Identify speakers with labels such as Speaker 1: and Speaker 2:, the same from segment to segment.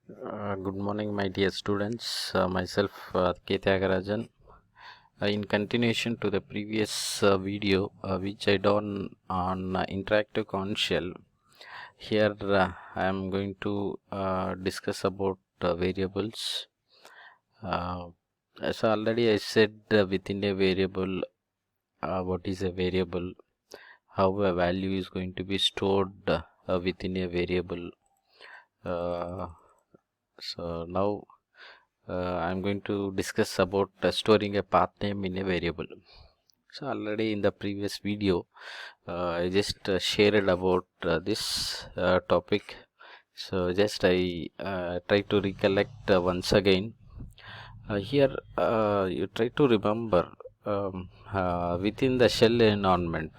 Speaker 1: Good morning, my dear students. Myself, K. Tyagarajan. In continuation to the previous video, which I done on interactive Korn shell, here I am going to discuss about variables. As already I said, within a variable, what is a variable, how a value is going to be stored within a variable. So now I'm going to discuss about storing a path name in a variable. So already in the previous video, I just shared about this topic. So just I try to recollect once again. Here you try to remember within the shell environment.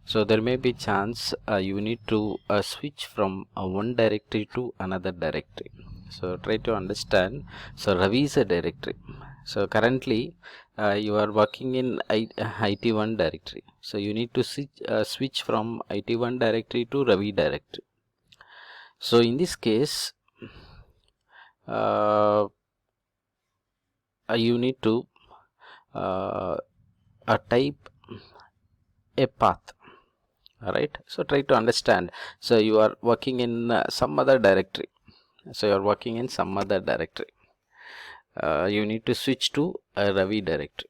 Speaker 1: So there may be chance you need to switch from one directory to another directory. So try to understand. So Ravi is a directory. So currently you are working in IT1 directory. So you need to switch from IT1 directory to Ravi directory. So in this case, you need to type a path. Alright, so try to understand. So you are working in some other directory. So you are working in some other directory. You need to switch to a Ravi directory.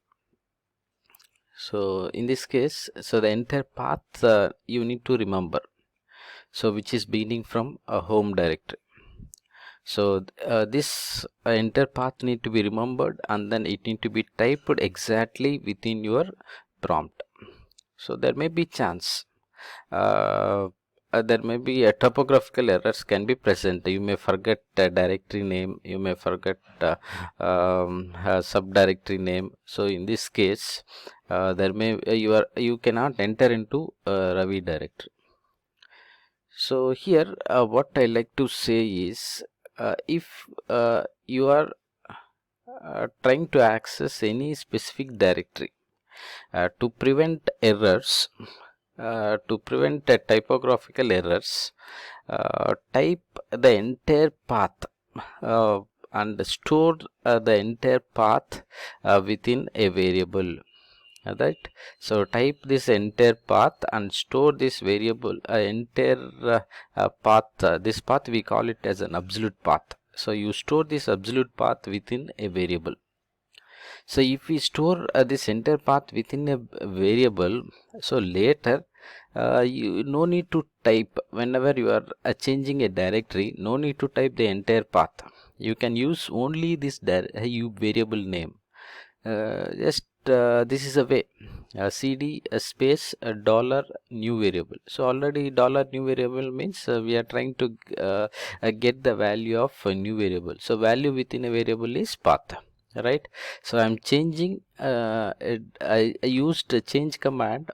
Speaker 1: So in this case, so the entire path you need to remember. So which is beginning from a home directory. So this entire path need to be remembered, and then it need to be typed exactly within your prompt. So there may be chance there may be a topographical errors can be present. You may forget directory name, you may forget subdirectory name. So in this case there may you cannot enter into Ravi directory. So here what I like to say is if you are trying to access any specific directory to prevent errors, to prevent typographical errors, type the entire path and store the entire path within a variable. Right, so type this entire path and store this variable entire path. This path we call it as an absolute path. So you store this absolute path within a variable. So if we store this entire path within a variable, so later you no need to type whenever you are changing a directory, no need to type the entire path. You can use only this variable name. Just this is a way. cd space dollar new variable. So already dollar new variable means we are trying to get the value of a new variable. So value within a variable is path. Right, so I'm changing I used a change command.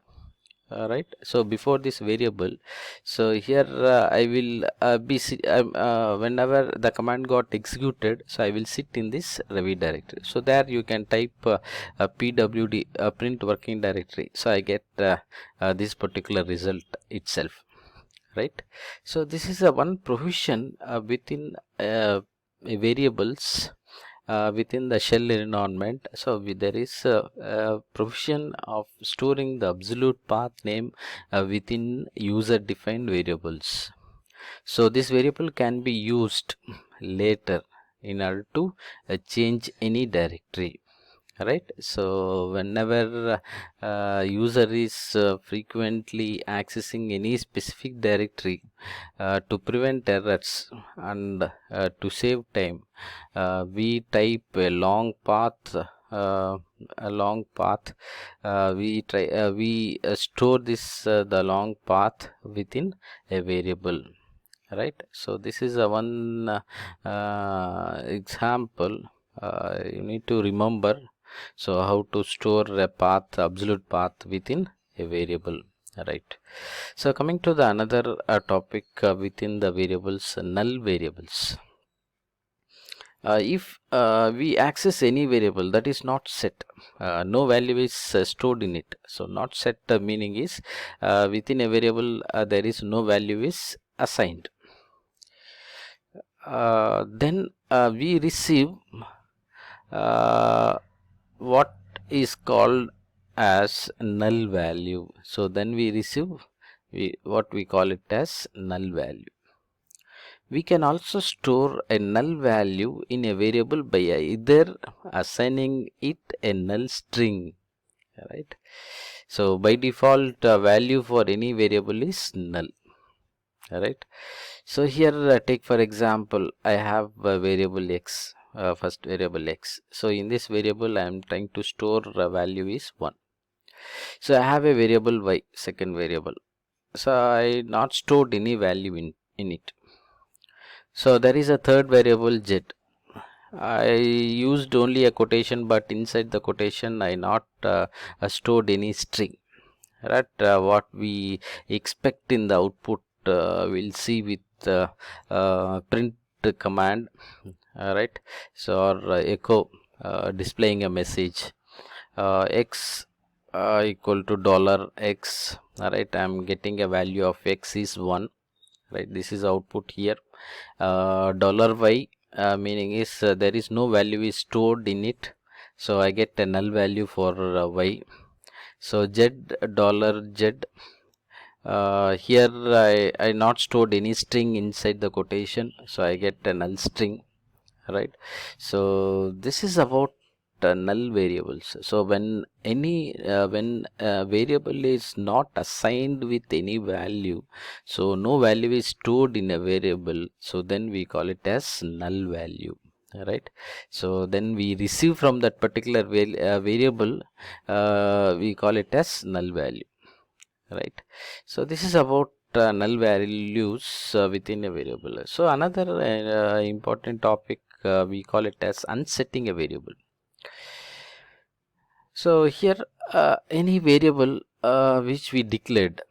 Speaker 1: Right, so before this variable, so here I will be whenever the command got executed, so I will sit in this Ravi directory. So there you can type pwd print working directory. So I get this particular result itself. Right, so this is a one provision within variables within the shell environment. So there is a provision of storing the absolute path name within user defined variables. So this variable can be used later in order to change any directory. Right, so whenever user is frequently accessing any specific directory, to prevent errors and to save time, we type a long path. We store this the long path within a variable. Right, so this is a one example you need to remember. So how to store a path, absolute path within a variable. Right, so coming to the another topic within the variables, null variables. If we access any variable that is not set, no value is stored in it. So not set meaning is within a variable there is no value is assigned. then we receive what is called as null value. So then we receive what we call it as null value. We can also store a null value in a variable by either assigning it a null string, right? So by default, value for any variable is null, right? So here, take for example, I have a variable x, first variable x. So in this variable, I am trying to store value is 1. So I have a variable y, second variable. So I not stored any value in it. So there is a third variable z. I used only a quotation, but inside the quotation I not stored any string, right? What we expect in the output, we'll see with print command, right? So or echo, displaying a message, x equal to $x, right? I'm getting a value of x is 1, right? This is output here. $y, meaning is there is no value is stored in it, so I get a null value for y. So z, $z, here I not stored any string inside the quotation, so I get a null string, right? So this is about null variables. So when variable is not assigned with any value, so no value is stored in a variable, so then we call it as null value, right? So then we receive from that particular variable, we call it as null value, right? So this is about null values within a variable. So another important topic, we call it as unsetting a variable. So here, any variable which we declared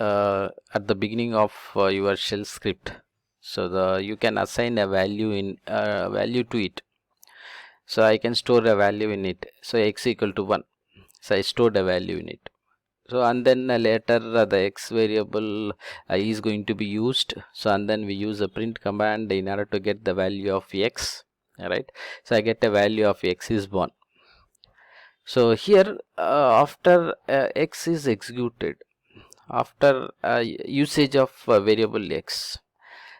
Speaker 1: at the beginning of your shell script, so you can assign a value in value to it. So I can store a value in it. So x equal to 1. So I stored a value in it. So and then later the x variable is going to be used. So and then we use a print command in order to get the value of x, right? So I get a value of x is 1. So here, after x is executed, after usage of variable x,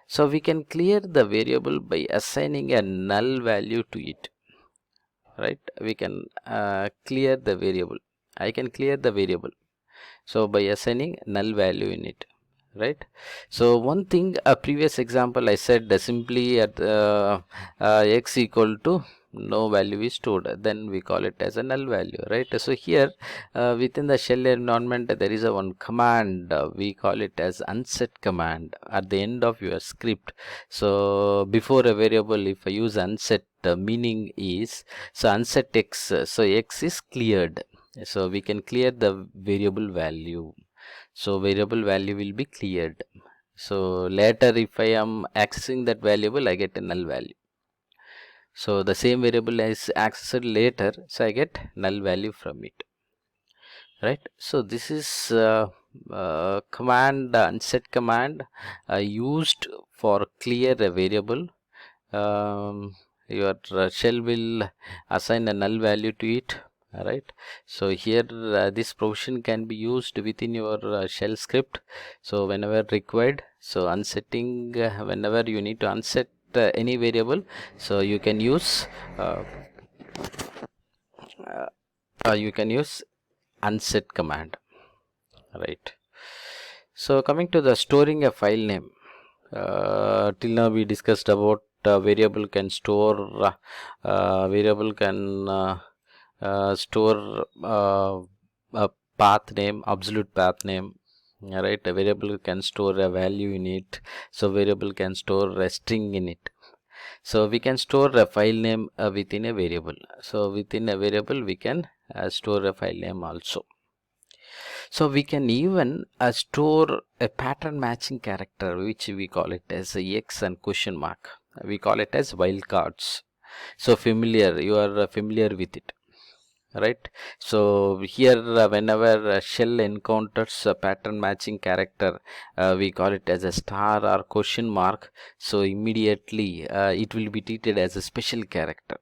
Speaker 1: so we can clear the variable by assigning a null value to it, right? We can clear the variable. I can clear the variable, so by assigning null value in it, right? So one thing, a previous example I said, simply at x equal to no value is stored, then we call it as a null value, right? So here, within the shell environment, there is a one command, we call it as unset command at the end of your script. So before a variable, if I use unset, the meaning is, so unset x, so x is cleared, so we can clear the variable value. So variable value will be cleared. So later, if I am accessing that variable, I get a null value. So the same variable is accessed later, so I get null value from it, right? So this is command, unset command, used for clear a variable. Your shell will assign a null value to it, right? So here, this provision can be used within your shell script. So whenever required, so unsetting, whenever you need to unset any variable, so you can use unset command, right? So coming to the storing a file name, till now we discussed about variable can store store a path name, absolute path name, right? A variable can store a value in it, so variable can store a string in it. So we can store a file name within a variable. So within a variable we can store a file name also. So we can even store a pattern matching character, which we call it as a X and question mark. We call it as wildcards. So familiar, you are familiar with it, right? So here whenever a shell encounters a pattern matching character, we call it as a star or question mark. So immediately it will be treated as a special character.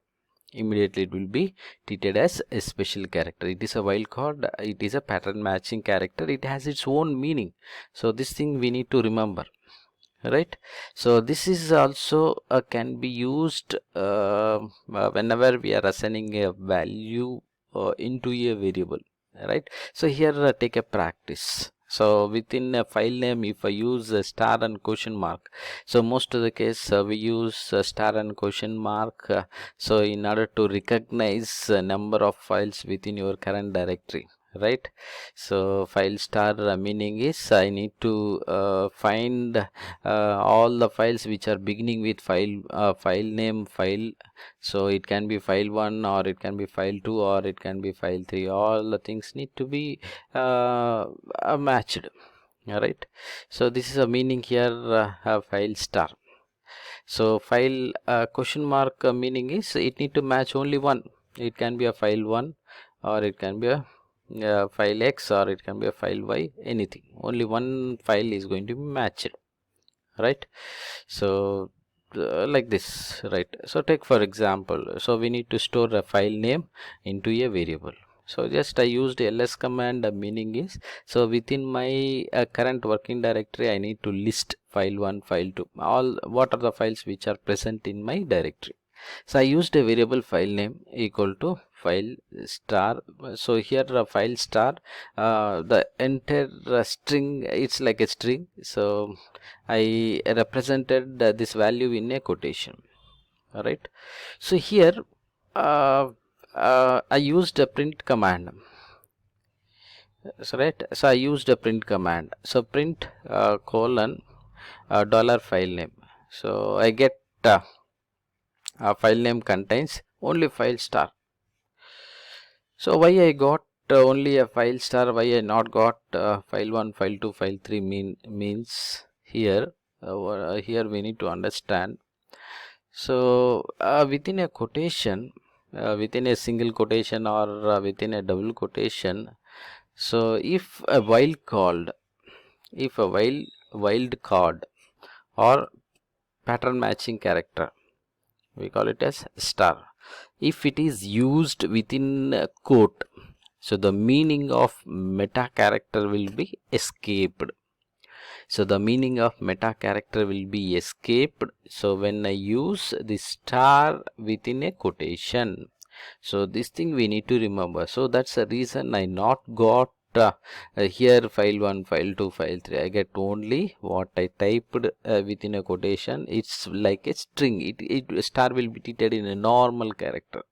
Speaker 1: Immediately it will be treated as a special character. It is a wildcard, it is a pattern matching character, it has its own meaning. So this thing we need to remember, right? So this is also can be used whenever we are assigning a value into a variable, right? So here take a practice. So within a file name, if I use a star and question mark, so most of the case we use star and question mark. So in order to recognize a number of files within your current directory, right? So file star meaning is I need to find all the files which are beginning with file name file. So it can be file 1 or it can be file 2 or it can be file 3. All the things need to be matched, right? So this is a meaning here, file star. So file question mark meaning is it need to match only one. It can be a file 1 or it can be a file X or it can be a file Y, anything. Only one file is going to be matched, right? So like this, right? So take for example, so we need to store a file name into a variable. So just I used ls command, meaning is so within my current working directory I need to list file 1, file 2, all what are the files which are present in my directory. So I used a variable file name equal to file star. So here file star, the entire string, it's like a string. So I represented this value in a quotation. All right. So here I used a print command. So right. So I used a print command. So print colon dollar file name. So I get file name contains only file star. So why I got only a file star? Why I not got file 1, file 2, file 3 means here. Here we need to understand. So within a quotation, within a single quotation or within a double quotation, so if a wild card or pattern matching character, we call it as star, if it is used within a quote, so the meaning of meta character will be escaped. So the meaning of meta character will be escaped. So when I use the star within a quotation, so this thing we need to remember. So that's the reason I not got here file 1, file 2, file 3. I get only what I typed within a quotation. It's like a string. It star will be treated in a normal character.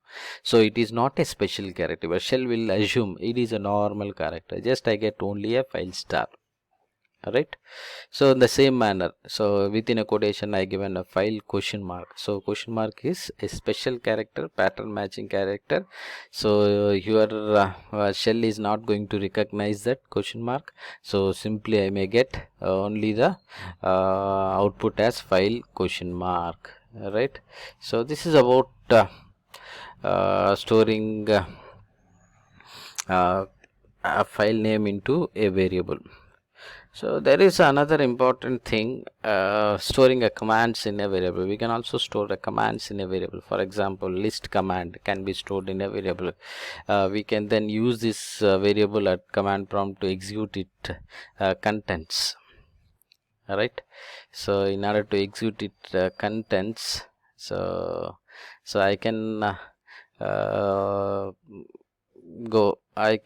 Speaker 1: So it is not a special character, but shell will assume it is a normal character. Just I get only a file star. Alright. So in the same manner, so within a quotation I given a file question mark. So question mark is a special character, pattern matching character. So your shell is not going to recognize that question mark. So simply I may get only the output as file question mark. Right. So this is about storing a file name into a variable. So there is another important thing, storing a commands in a variable. We can also store the commands in a variable. For example, list command can be stored in a variable. We can then use this variable at command prompt to execute it contents. All right. So in order to execute it contents, so I can go. I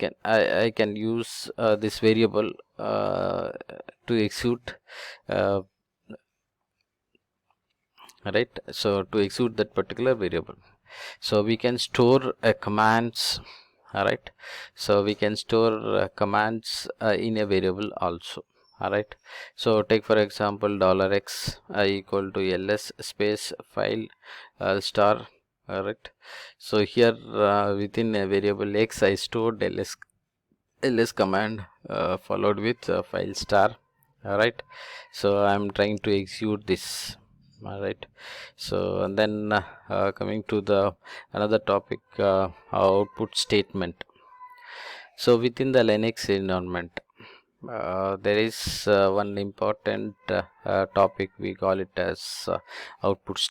Speaker 1: can use this variable to execute, right? So to execute that particular variable, so we can store commands. All right. So we can store commands in a variable also. All right. So take for example $x equal to ls space file star. All right. So here within a variable x I stored ls command followed with file star. All right. So I'm trying to execute this. All right. So and then coming to the another topic, output statement. So within the Linux environment, there is one important topic, we call it as output